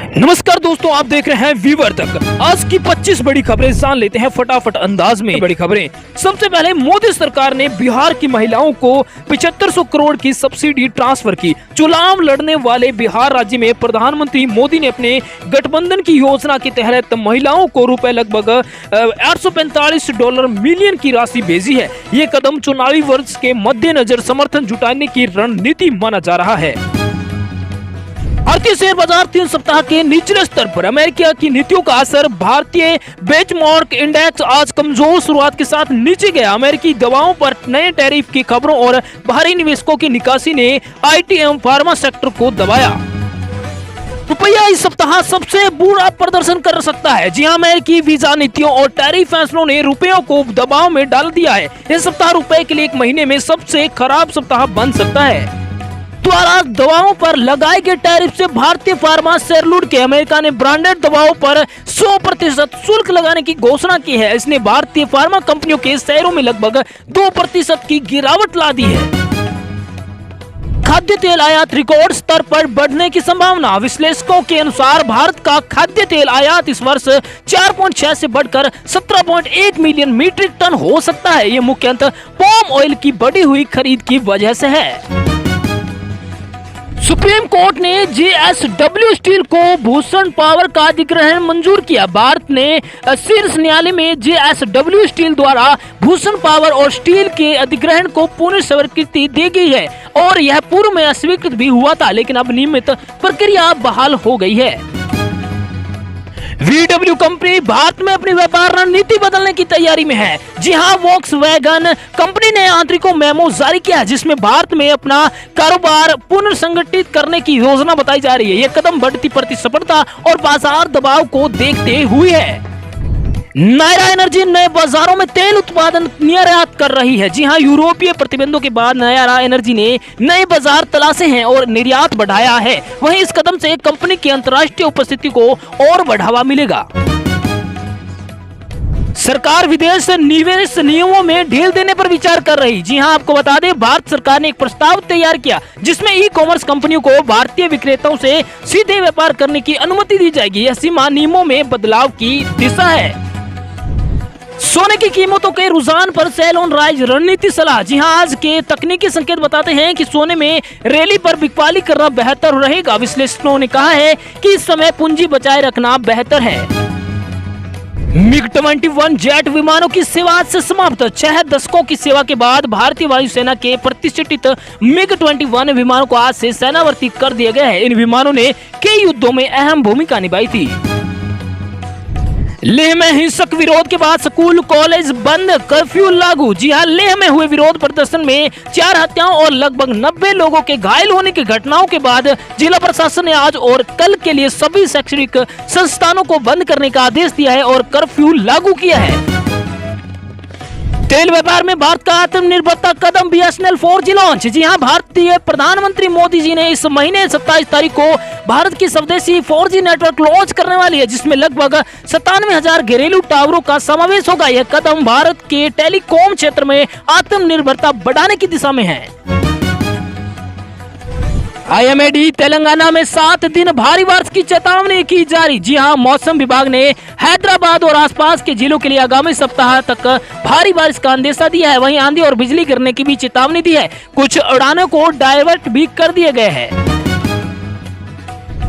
नमस्कार दोस्तों, आप देख रहे हैं वीवर तक। आज की 25 बड़ी खबरें जान लेते हैं फटाफट अंदाज में। बड़ी खबरें, सबसे पहले मोदी सरकार ने बिहार की महिलाओं को 7500 करोड़ की सब्सिडी ट्रांसफर की। चुनाव लड़ने वाले बिहार राज्य में प्रधानमंत्री मोदी ने अपने गठबंधन की योजना के तहत महिलाओं को रुपए लगभग $845 मिलियन की राशि भेजी है। ये कदम चुनावी वर्ष के मद्देनजर समर्थन जुटाने की रणनीति माना जा रहा है। भारतीय शेयर बाजार 3 सप्ताह के निचले स्तर पर। अमेरिका की नीतियों का असर। भारतीय बेंचमार्क इंडेक्स आज कमजोर शुरुआत के साथ नीचे गया। अमेरिकी दवाओं पर नए टैरिफ की खबरों और बाहरी निवेशकों की निकासी ने आईटी एवं फार्मा सेक्टर को दबाया। रुपया इस सप्ताह सबसे बुरा प्रदर्शन कर सकता है। जी हां, अमेरिकी वीजा नीतियों और टैरिफ फैसलों ने रुपयों को दबाव में डाल दिया है। यह सप्ताह रुपए के लिए एक महीने में सबसे खराब सप्ताह बन सकता है। द्वारा दवाओं पर लगाए गए टैरिफ से भारतीय फार्मा शेयर लूट के। अमेरिका ने ब्रांडेड दवाओं पर 100% शुल्क लगाने की घोषणा की है। इसने भारतीय फार्मा कंपनियों के शेयरों में लगभग 2% की गिरावट ला दी है। खाद्य तेल आयात रिकॉर्ड स्तर पर बढ़ने की संभावना। विश्लेषकों के अनुसार भारत का खाद्य तेल आयात इस वर्ष 4.6 से बढ़कर 17.1 मिलियन मीट्रिक टन हो सकता है। ये मुख्यतः पाम ऑयल की बढ़ी हुई खरीद की वजह से है। सुप्रीम कोर्ट ने जेएसडब्ल्यू स्टील को भूषण पावर का अधिग्रहण मंजूर किया। भारत ने शीर्ष न्यायालय में जेएसडब्ल्यू स्टील द्वारा भूषण पावर और स्टील के अधिग्रहण को पूर्ण स्वीकृति दे गई है और यह पूर्व में अस्वीकृत भी हुआ था, लेकिन अब नियमित प्रक्रिया बहाल हो गई है। VW कंपनी भारत में अपनी व्यापार रणनीति बदलने की तैयारी में है। जी हां, वोक्सवैगन कंपनी ने आंतरिक मेमो जारी किया जिसमें भारत में अपना कारोबार पुनर्संगठित करने की योजना बताई जा रही है। यह कदम बढ़ती प्रतिस्पर्धा और बाजार दबाव को देखते हुए है। नायरा एनर्जी नए बाजारों में तेल उत्पादन निर्यात कर रही है। जी हां, यूरोपीय प्रतिबंधों के बाद नायरा एनर्जी ने नए बाजार तलाशे हैं और निर्यात बढ़ाया है। वहीं इस कदम से कंपनी की अंतर्राष्ट्रीय उपस्थिति को और बढ़ावा मिलेगा। सरकार विदेश निवेश नियमों में ढील देने पर विचार कर रही। जी हां, आपको बता दें, भारत सरकार ने एक प्रस्ताव तैयार किया जिसमें ई कॉमर्स कंपनियों को भारतीय विक्रेताओं से सीधे व्यापार करने की अनुमति दी जाएगी। यह सीमा नियमों में बदलाव की दिशा है। सोने की कीमतों के रुझान पर सेल ऑन राइज रणनीति सलाह। जी हां, आज के तकनीकी संकेत बताते हैं कि सोने में रैली पर बिकवाली करना बेहतर रहेगा। विश्लेषकों ने कहा है कि इस समय पूंजी बचाए रखना बेहतर है। MiG-21 जेट विमानों की सेवा आज से समाप्त। 6 दशकों की सेवा के बाद भारतीय वायुसेना के प्रतिष्ठित MiG-21 विमानों को आज से सेनावर्ती कर दिया गया है। इन विमानों ने कई युद्धों में अहम भूमिका निभाई थी। लेह में हिंसक विरोध के बाद स्कूल कॉलेज बंद, कर्फ्यू लागू। जी हां, लेह में हुए विरोध प्रदर्शन में 4 हत्याओं और लगभग 90 लोगों के घायल होने की घटनाओं के बाद जिला प्रशासन ने आज और कल के लिए सभी शैक्षणिक संस्थानों को बंद करने का आदेश दिया है और कर्फ्यू लागू किया है। तेल व्यापार में भारत का आत्मनिर्भरता कदम। BSNL 4G launch. जी हां, भारतीय प्रधानमंत्री मोदी जी ने इस महीने 27 तारीख को भारत की स्वदेशी 4G नेटवर्क लॉन्च करने वाली है जिसमें लगभग 97,000 घरेलू टावरों का समावेश होगा। यह कदम भारत के टेलीकॉम क्षेत्र में आत्मनिर्भरता बढ़ाने की दिशा में है। IMD तेलंगाना में 7 दिन भारी बारिश की चेतावनी की जारी। जी हां, मौसम विभाग ने हैदराबाद और आसपास के जिलों के लिए आगामी सप्ताह तक भारी बारिश का अंदेशा दिया है। वहीं आंधी और बिजली गिरने की भी चेतावनी दी है। कुछ उड़ानों को डाइवर्ट भी कर दिए गए हैं।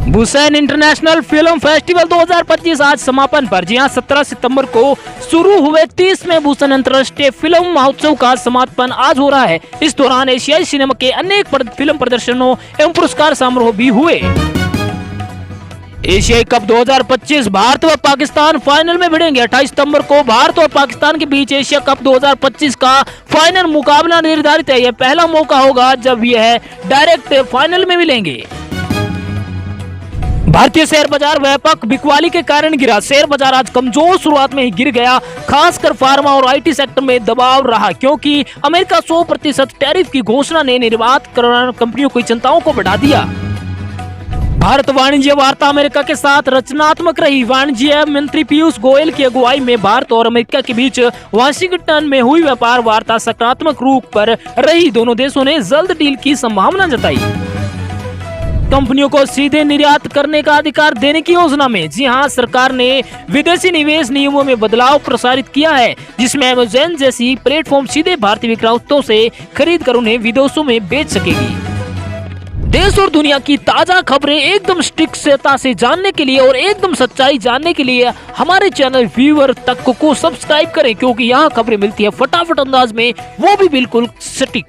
बुसान इंटरनेशनल फिल्म फेस्टिवल 2025 आज समापन पर। जी हां, 17 सितंबर को शुरू हुए 30वें बुसान अंतर्राष्ट्रीय फिल्म महोत्सव का समापन आज हो रहा है। इस दौरान एशियाई सिनेमा के अनेक फिल्म प्रदर्शनों एवं पुरस्कार समारोह भी हुए। एशियाई कप 2025 भारत व पाकिस्तान फाइनल में भिड़ेंगे। 28 सितंबर को भारत और पाकिस्तान के बीच एशिया कप 2025 का फाइनल मुकाबला निर्धारित है। यह पहला मौका होगा जब यह डायरेक्ट फाइनल में मिलेंगे। भारतीय शेयर बाजार व्यापक बिकवाली के कारण गिरा। शेयर बाजार आज कमजोर शुरुआत में ही गिर गया। खासकर फार्मा और आईटी सेक्टर में दबाव रहा क्योंकि अमेरिका 100% टैरिफ की घोषणा ने निर्यात कंपनियों की चिंताओं को बढ़ा दिया। भारत वाणिज्य वार्ता अमेरिका के साथ रचनात्मक रही। वाणिज्य मंत्री पीयूष गोयल की अगुवाई में भारत और अमेरिका के बीच वाशिंगटन में हुई व्यापार वार्ता सकारात्मक रूप पर रही। दोनों देशों ने जल्द डील की संभावना जताई। कंपनियों को सीधे निर्यात करने का अधिकार देने की योजना में जी हां, सरकार ने विदेशी निवेश नियमों में बदलाव प्रसारित किया है, जिसमें अमेज़न जैसी प्लेटफॉर्म सीधे भारतीय विक्रेताओं से खरीद कर उन्हें विदेशों में बेच सकेगी। देश और दुनिया की ताजा खबरें एकदम सटीकता से जानने के लिए और एकदम सच्चाई जानने के लिए हमारे चैनल व्यूअर तक को सब्सक्राइब करें, क्योंकि यहाँ खबरें मिलती है फटाफट अंदाज में, वो भी बिल्कुल सटीक।